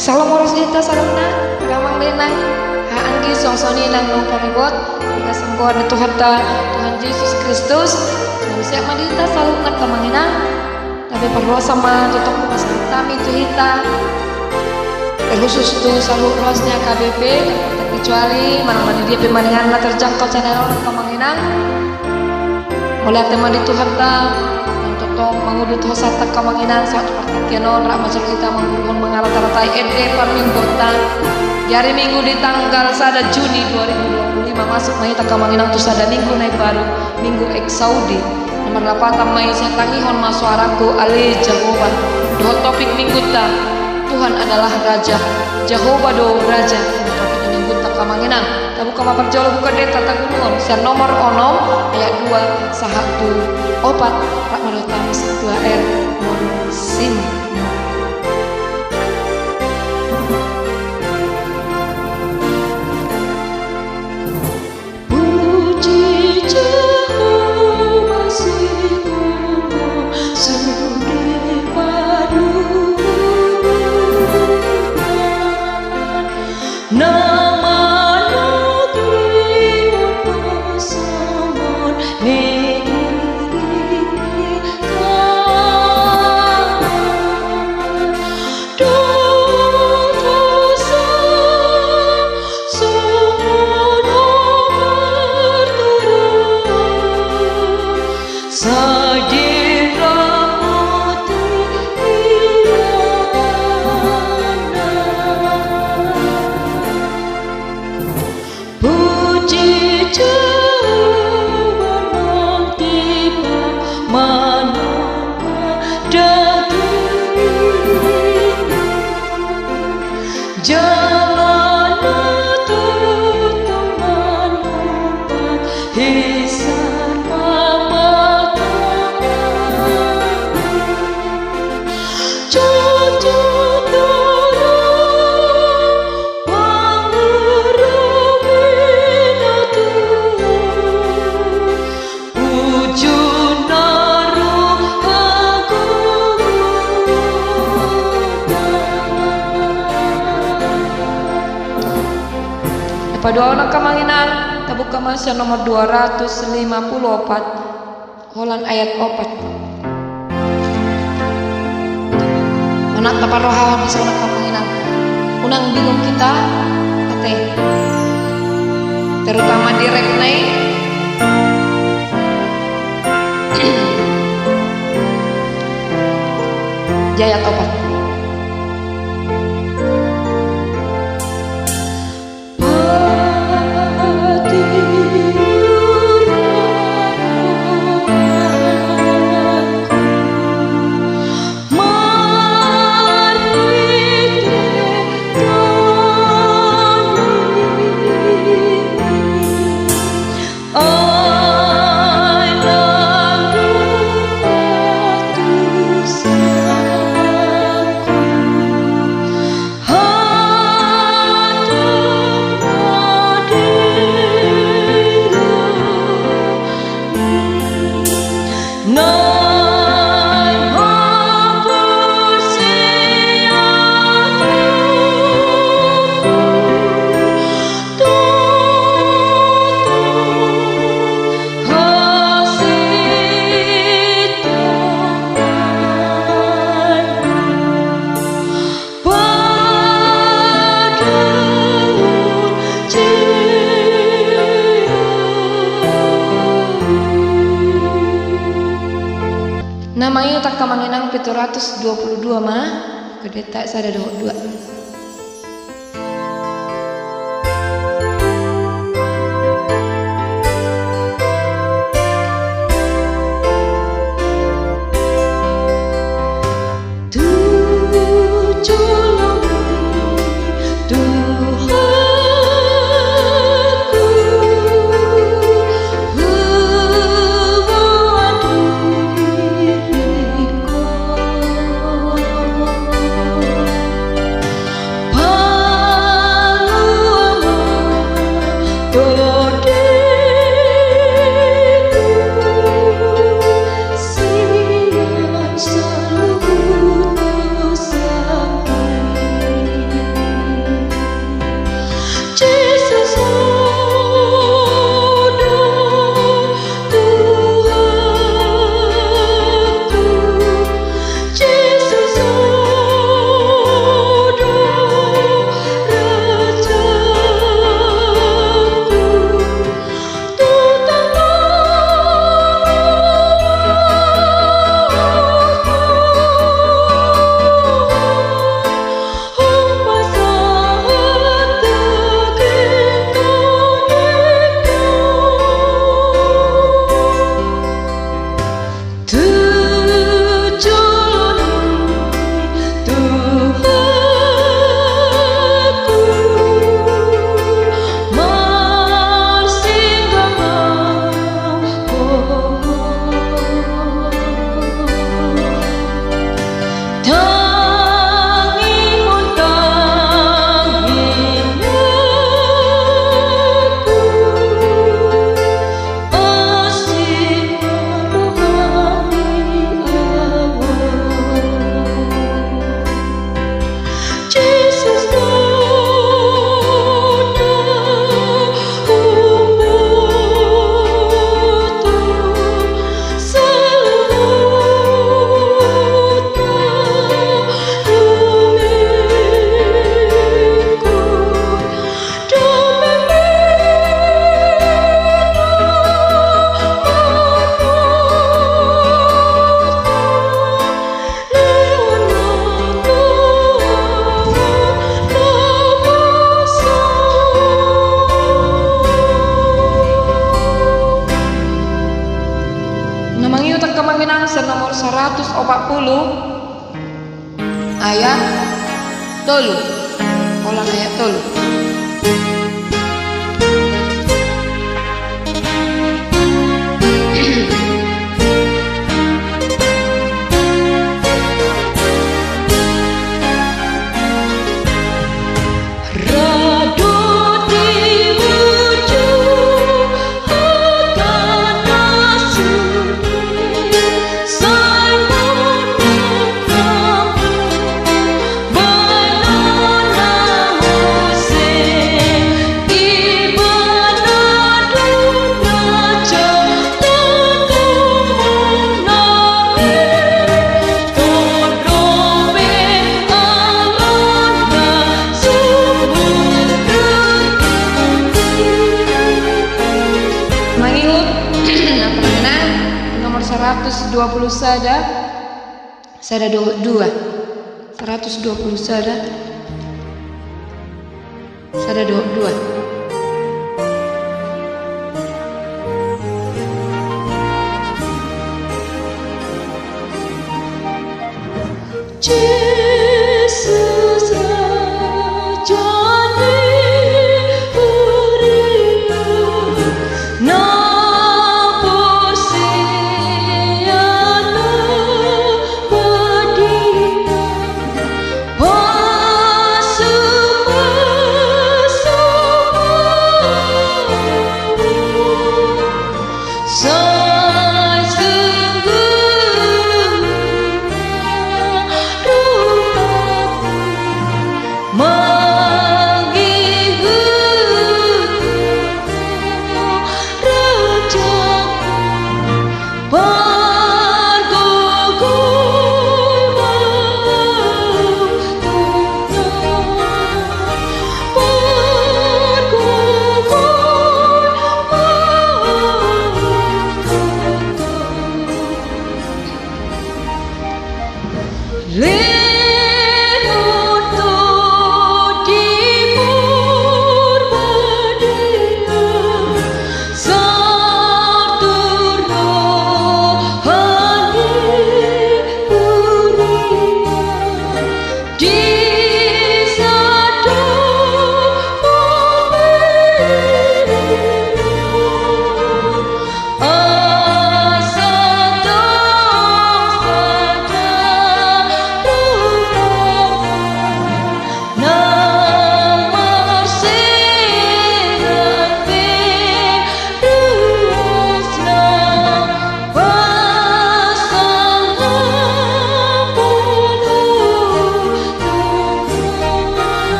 Salam oras dita saluna gamang linang haanggi songsoni nang nung paribot hingga sangkuan ni Tuhan Yesus Kristus siap madita saluna kamanginang tapi perlu sama tutup pasang kami itu hita khusus tu salut rosnya KBP kecuali mana-mana dia pemandangan terjangkau channel kamanginang mulai teman di Tuhan mengudut hosata kamanginan saat perhatian rak macam kita mengarah-aratai ede per minggu di hari minggu di tanggal 1 Juni 2025 masuk mahita kamanginan tu sada minggu naik baru minggu Saudi nomor 8 tamai saya tangihon masuaraku ali Jehovah doh topik minggu ta Tuhan adalah Raja Jehovah do Raja topik minggu ta kamanginan buka mapar jolo buka deta tagunun saya nomor onom ayat 2 sahatu opat rak marotam 2R sim puji Jehovah sikuno sude padu pada orang kamanginan tabuka masya nomor 254 holan ayat 4 anak tapan rohawan masya orang kamanginan unang bingung kita ate terutama direk naik jaya topat namanya tak kamanginang 722 mah kedeta sada 22 tolu. Ulang ayat tolu. Nomor 120 sada 2 120 sada 2. Yesus rajane Uria napor seana badina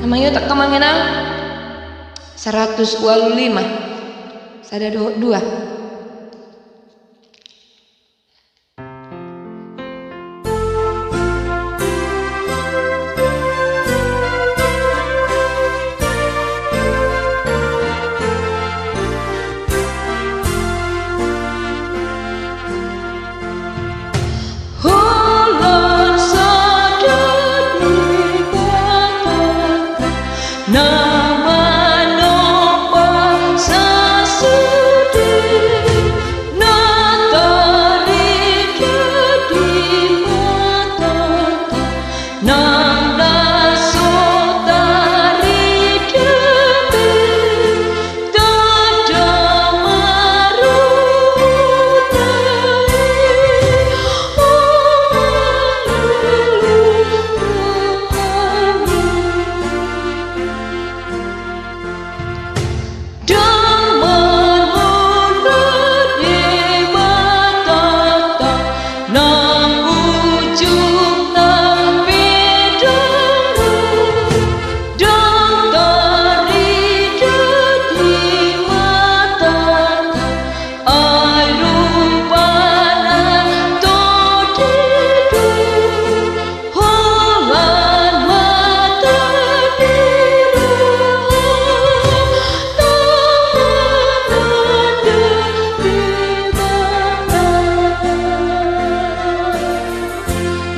Namanya tak kemangenang 125 sada 2.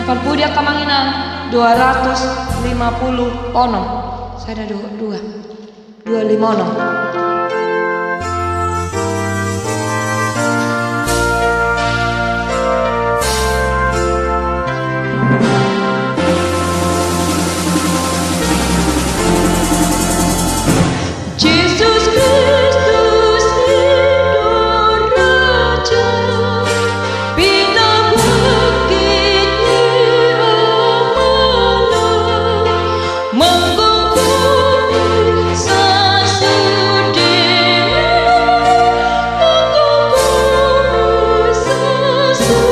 Parpudia Kamanginan 250 onom sada 2. 250. Yesus Kristus Hidup Raja, Bina bukitnya amanah, mengguguri sasudia, mengguguri sasudia.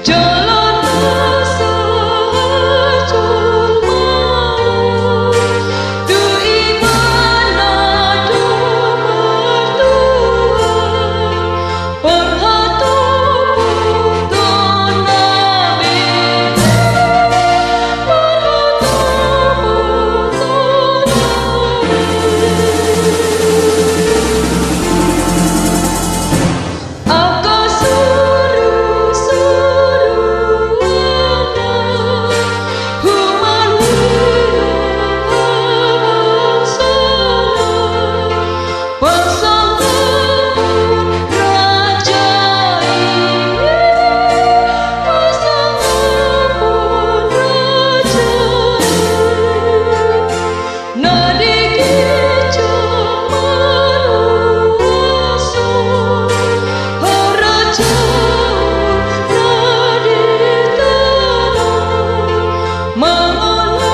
Jalan sahaja mau, tu imana domar Tuhan, perhatian nabi, Aka suruh-suruhana, human sana, pasangan raja ini, pasangan raja ini, nadiki camaruasa, haraja nadi tanah, mengolor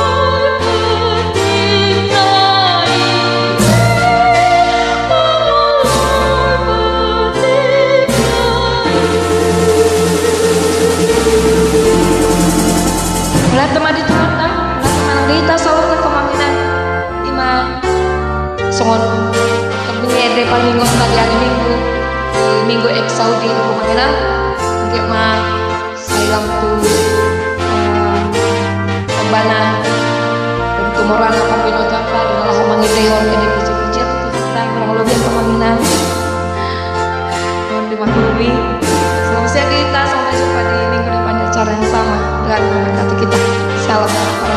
ketinai, mengolor ketinai. Ulah teman di Tuhan dah, ulah teman kita selalu kemaminan imam songon kebini ede paling tadi hari minggu di minggu ek Saudi di kemaminan mungkin mah sayang tu pembana dan tumorang apa bino jangka dan Allah mangitehon ede kecil-kecil tu kita kurang lebih kemaminan mohon dimaklumi. Selamat siang kita, sampai jumpa di minggu depan acara yang sama dengan memberkati kita. Salam para